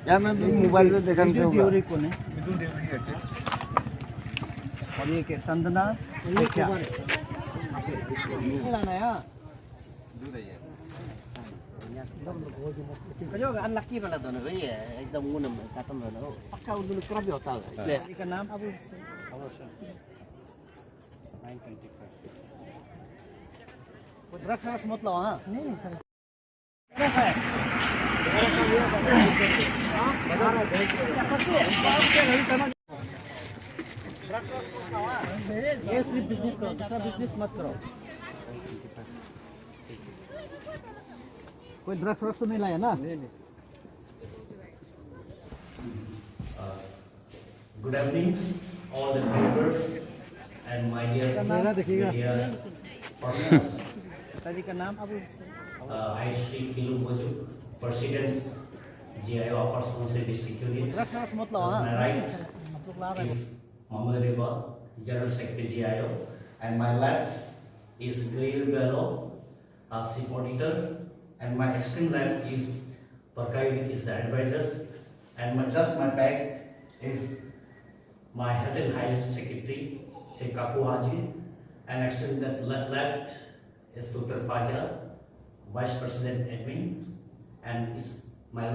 यार मैं भी मोबाइल पे देखा विद्युत देवरी कौन है? और ये क्या संदना? ये क्या? लाना ya. Kau kan laki pada tu nak ya, एकदम मुंह में kata mana, pakai udah kerap ya tahu. Isliye का नाम अबू Shah. 925. वो ड्रग्स वाला मत लो हाँ? नहीं सर. क्या है? ये सिर्फ बिजनेस करो, दूसरा बिजनेस मत करो. कोई ड्रग्स तो नहीं लाया ना? Good evening, all the viewers and my dear partners. पिताजी का नाम Abu. I Shri Kilu Boju, President GIO of Responsible District Unit. Drugs मत लो As हाँ? my right is Muhammad Riba, General Secretary GIO, and my left is Gail Bello, Chief Auditor, and my extreme left is Parkayudik is the advisors, and just my back is my Health and Hygiene Secretary, Sheikh Kapu Haji, and extreme left is Dr. Fajar, Vice President Admin, and is my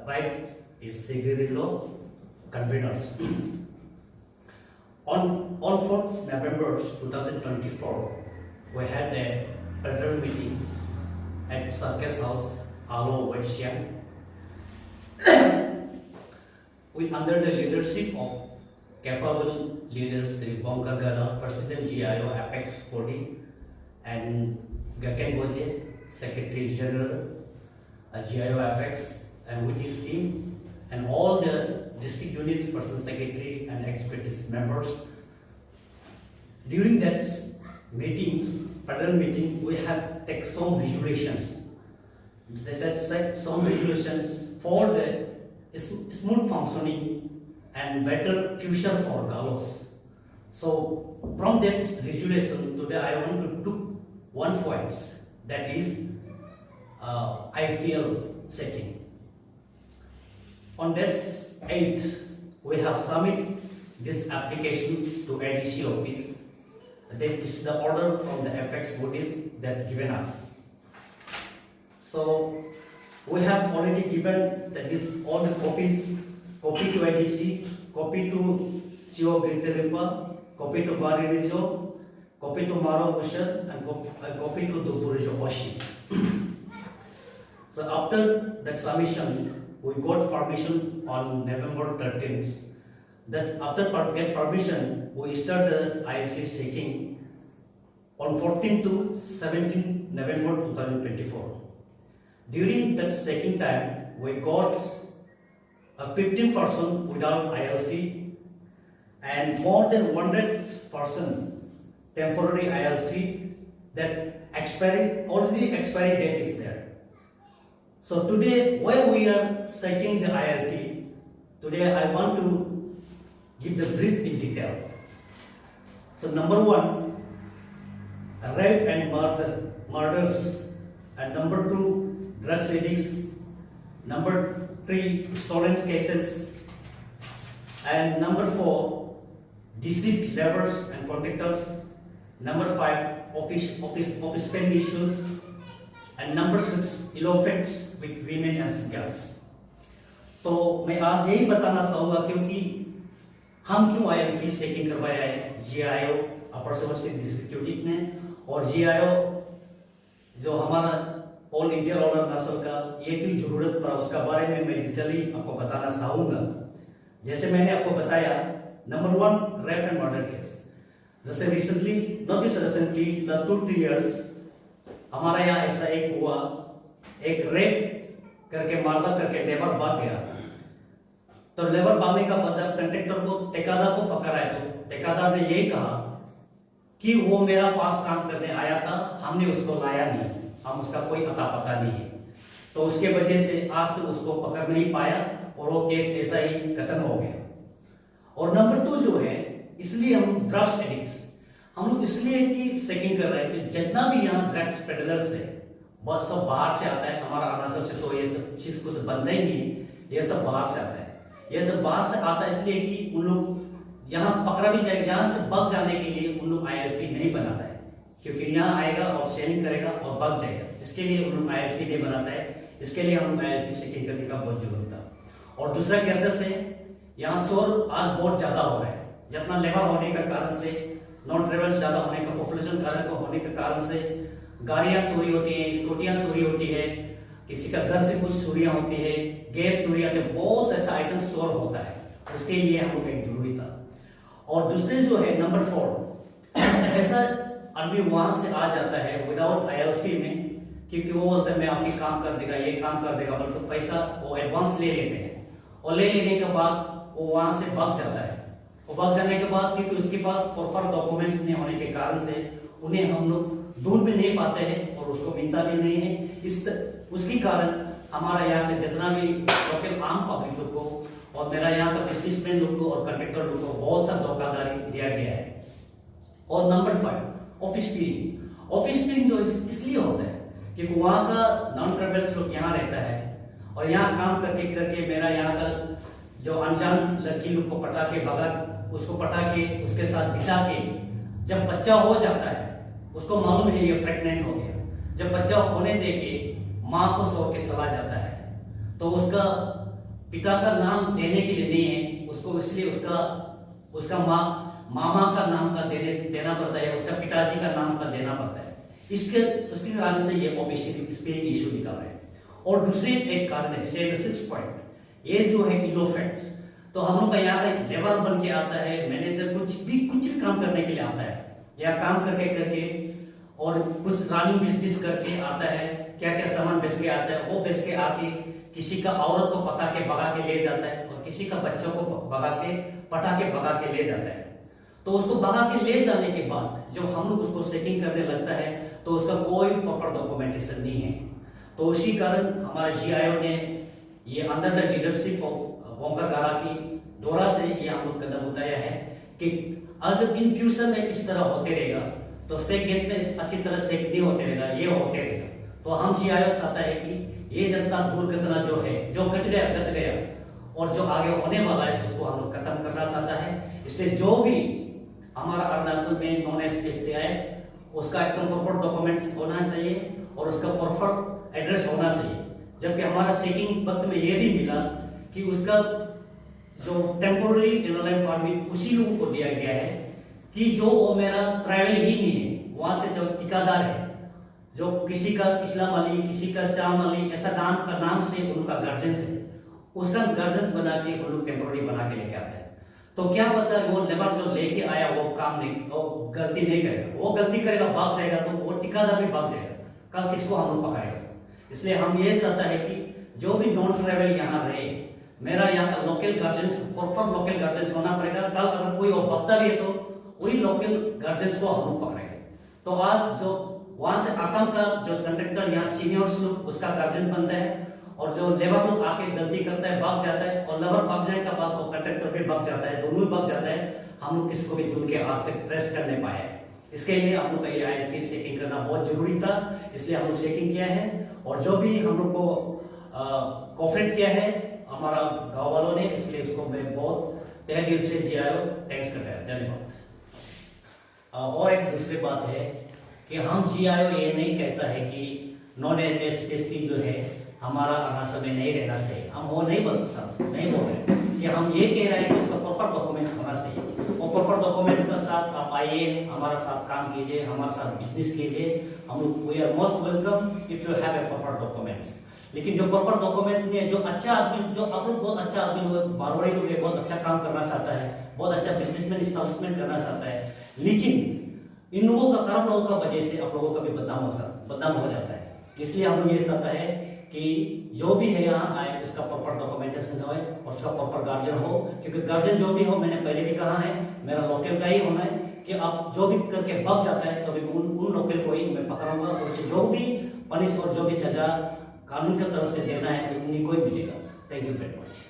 right is Sigirilo, conveners. On 4th November 2024, we had a federal meeting at Circus House, Alo, Westsiang, with under the leadership of capable leaders Sri Bongkar Gala, President GIO Apex Body, and Gaken Boje, Secretary General GIO Apex, and with his team, and all the district unit person secretary and expertise members. During that federal meeting, we have take some resolutions. That set some resolutions for the smooth functioning and better future for Galos. So from that resolution today, I want to do one point, that is IFL setting. On that 8th, we have submitted this application to ADC office. That is the order from the FX bodies that given us. So we have already given that is all the copies, copy to ADC, copy to CO Gitteripa, copy to Baririzo, copy to Maro Busher, and copy to Dupurijo Oshi. So after that submission, we got permission on November 13th. That after get permission, we started IFA seeking on 14 to 17 November 2024. During that second time, we got a 15% without ILP and more than 100% temporary ILP that already expiry date is there. So today, why we are seeking the ILP, today I want to give the brief in detail. So number 1, rape and murders, and number 2, drug addicts, number 3, stolen cases, and number 4, deceived laborers and contractors, number 5, office spend issues, and number 6, elopements with women and girls. तो मैं आज यही बताना चाहूँगा क्योंकि हम क्यों ILP setting करवाया है GIO अपर सुबनसिरी डिस्ट्रिक्ट यूनिट ने, और GIO जो हमारा ऑल इंडिया और अरुणाचल का ये क्यों जरूरत पड़ा उसका बारे में मैं डिटेली आपको बताना चाहूँगा। जैसे मैंने आपको बताया, number 1, rape and murder case. जैसे रिसेंटली लास्ट 2-3 इयर्स हमारा यहाँ ऐसा एक हुआ, एक रेप करके मारदा करके लेबर भाग गया। तो लेबर भागने का जब कंट्रेक्टर को ठेकेदार को पकड़ा है तो ठेकेदार ने यही कहा कि वो मेरा पास काम करने आया था, हमने उसको लाया नहीं, हम उसका कोई अता पता नहीं है। तो उसके वजह से आज तक उसको पकड़ नहीं पाया और वो केस ऐसा ही खत्म हो गया। और नंबर 2 जो है, इसलिए हम ड्रग्स एडिक्ट्स हम लोग इसलिए कि चेकिंग कर रहे हैं कि जितना भी यहाँ ड्रग्स पेडलर्स है बस सब बाहर से आता है, हमारा अरुणाचल से तो ये सब चीज कुछ बनता ही नहीं। ये सब बाहर से आता है। ये सब बाहर से आता है इसलिए कि उन लोग यहाँ पकड़ा भी जाएगा, यहाँ से बच जाने के लिए उन लोग ILP नहीं बनाता है, क्योंकि यहाँ आएगा और शेयरिंग करेगा और बच जाएगा, इसके लिए उन लोग ILP नहीं बनाता है। इसके लिए हम ILP चेकिंग करने का बहुत जरूरत था। और दूसरा केसेस है, यहाँ शोर आज बहुत ज्यादा हो रहा है, जितना लेबर होने का कारण से, नॉन ट्रेवल्स ज्यादा होने का, पॉपुलेशन कारण को होने के कारण से गाड़ियां चोरी होती है, स्कूटियां चोरी होती है, किसी का घर से कुछ चोरियां होती है, गैस चोरी होती है, बहुत ऐसा आइटम चोर होता है। उसके लिए हम लोग एक जरूरी था। और दूसरे जो है नंबर 4, ऐसा आदमी वहां से आ जाता है विदाउट ILP में, क्योंकि वो बोलते हैं मैं आपकी काम कर देगा, ये काम कर देगा, बल्कि पैसा वो एडवांस ले लेते हैं, और ले लेने के बाद वो वहां से भाग जाता है। वो भाग जाने के बाद क्योंकि उसके पास प्रॉपर डॉक्यूमेंट्स नहीं होने के कारण से उन्हें हम लोग ढूंढ भी नहीं पाते हैं और उसको मिलता भी नहीं है। उसके कारण हमारा यहाँ का जितना भी लोकल आम पब्लिक लोग को और मेरा यहाँ का बिजनेसमैन लोग को और कंट्रैक्टर लोग को बहुत सा धोखाधड़ी दिया गया है। और number 5, office speeding. Office speeding जो इसलिए होता है क्योंकि वहाँ का नॉन ट्रेवल्स लोग यहाँ रहता है और यहाँ काम करके मेरा यहाँ का जो अनजान लड़की लोग को पटा के भगा, उसको पटा के उसके साथ बिता के जब बच्चा हो जाता है, उसको मालूम है ये प्रेग्नेंट हो गया, जब बच्चा होने दे के माँ को छोड़ के चला जाता है, तो उसका पिता का नाम देने के लिए नहीं है उसको, इसलिए उसका मामा का नाम का देना पड़ता है, उसका पिताजी का नाम का देना पड़ता है। उसके कारण से ये ओबेसिटी स्पीडिंग इशू निकल रहा है। और दूसरे एक कारण है 6 पॉइंट, ये जो है इलो फैक्ट्स। तो हम लोग का यहाँ लेबर बन के आता है, मैनेजर कुछ भी काम करने के लिए आता है, या काम करके और कुछ रनिंग बिजनेस करके आता है, क्या क्या सामान बेच के आता है, वो बेच के आके किसी का औरत को पटा के भगा के ले जाता है और किसी का बच्चों को पटा के भगा के ले जाता है। तो उसको भगा के ले जाने के बाद जब हम लोग उसको चेकिंग करने लगता है तो उसका कोई प्रॉपर डॉक्यूमेंटेशन नहीं है। तो उसी कारण हमारे GIO ने ये अंडर द लीडरशिप ऑफ ओंकार गारा की द्वारा से ये हम लोग कदम उठाया है कि अगर इन फ्यूचर में इस तरह होते रहेगा तो सेक गेट में अच्छी तरह सेक नहीं होते रहेगा, ये होते रहेगा। तो हम GIO चाहता है कि ये जनता दुर्घटना जो है, जो कट गया और जो आगे होने वाला है उसको हम लोग खत्म करना चाहता है। इसलिए जो भी हमारा अरुणाचल में नॉन एसपीएस है उसका एकदम प्रॉपर डॉक्यूमेंट्स होना चाहिए और उसका प्रॉपर एड्रेस होना चाहिए। जबकि हमारा चेकिंग वक्त में ये भी मिला कि उसका जो टेम्पोररी इनलाइन फार्मिंग उसी लोगों को दिया गया है कि जो वो मेरा ट्रैवल ही नहीं है, वहां से जो ठेकेदार है, जो किसी का इस्लाम अली, किसी का श्याम अली, ऐसा नाम का नाम से उनका गार्जियंस है, उसका गार्जियंस बना के उन लोग टेम्पोररी बना के लेके आते हैं। तो क्या पता है वो लेबर जो लेके आया वो काम नहीं, वो गलती नहीं करेगा, वो गलती करेगा भाग जाएगा, तो वो ठेकेदार भी भाग जाएगा, कल किसको हम लोग पकड़ेगा। इसलिए हम ये चाहता है कि जो भी नॉन ट्रैवल यहाँ रहे, मेरा यहाँ का local guardians, proper local guardians होना पड़ेगा। कल अगर कोई और भगता भी है तो वही लोकल गार्जियंस को हम लोग पकड़ेंगे। तो आज जो वहां से आसाम का जो कंट्रैक्टर यहाँ सीनियर्स लोग उसका गार्जियन बनता है और जो लेबर लोग आके गलती करता है भाग जाता है, और लेबर भाग जाने का बाद तो कंट्रैक्टर भी भाग जाता है, दोनों ही भाग जाता है। हम लोग किसको भी ढूंढ के आज तक ट्रेस कर नहीं पाए। इसके लिए हम लोग का ये ILP चेकिंग करना बहुत जरूरी था, इसलिए हम लोग चेकिंग किया है। और जो भी हम लोग को कोऑपरेट किया है हमारा गाँव वालों ने, इसलिए उसको मैं बहुत तहे दिल से GIO थैंक्स करता है, धन्यवाद। और एक दूसरी बात है कि हम GIO ये नहीं कहता है कि नॉन एसपीएस जो है हमारा अरुणाचल में नहीं रहना चाहिए, हम वो नहीं बोल रहे कि हम ये कह रहे हैं कि उसका प्रॉपर डॉक्यूमेंट होना चाहिए। और प्रॉपर डॉक्यूमेंट के साथ आप आइए, हमारे साथ काम कीजिए, हमारे साथ बिजनेस कीजिए, हम लोग we are most welcome if you have a proper documents. लेकिन जो प्रॉपर डॉक्यूमेंट्स नहीं है, जो अच्छा आदमी, जो आप लोग बहुत अच्छा आदमी हो, मारवाड़ी लोग बहुत अच्छा काम करना चाहता है, बहुत अच्छा बिजनेसमैन इस्टेब्लिशमेंट करना चाहता है, लेकिन इन लोगों का कर्म लोगों का वजह से आप लोगों का भी बदनाम हो जाता है। इसलिए हम लोग ये चाहता है कि जो भी है यहाँ आए उसका प्रॉपर डॉक्यूमेंटेशन हो और उसका प्रॉपर गार्जियन हो, क्योंकि गार्जियन जो भी हो, मैंने पहले भी कहा है, मेरा लोकल का ही होना है कि आप जो भी करके भाग जाता है तो भी उन लोकल को ही मैं पकड़ूंगा और उसे जो भी पनिश और जो भी सजा कानून की तरफ से देना है उन्हीं को ही मिलेगा। Thank you very much.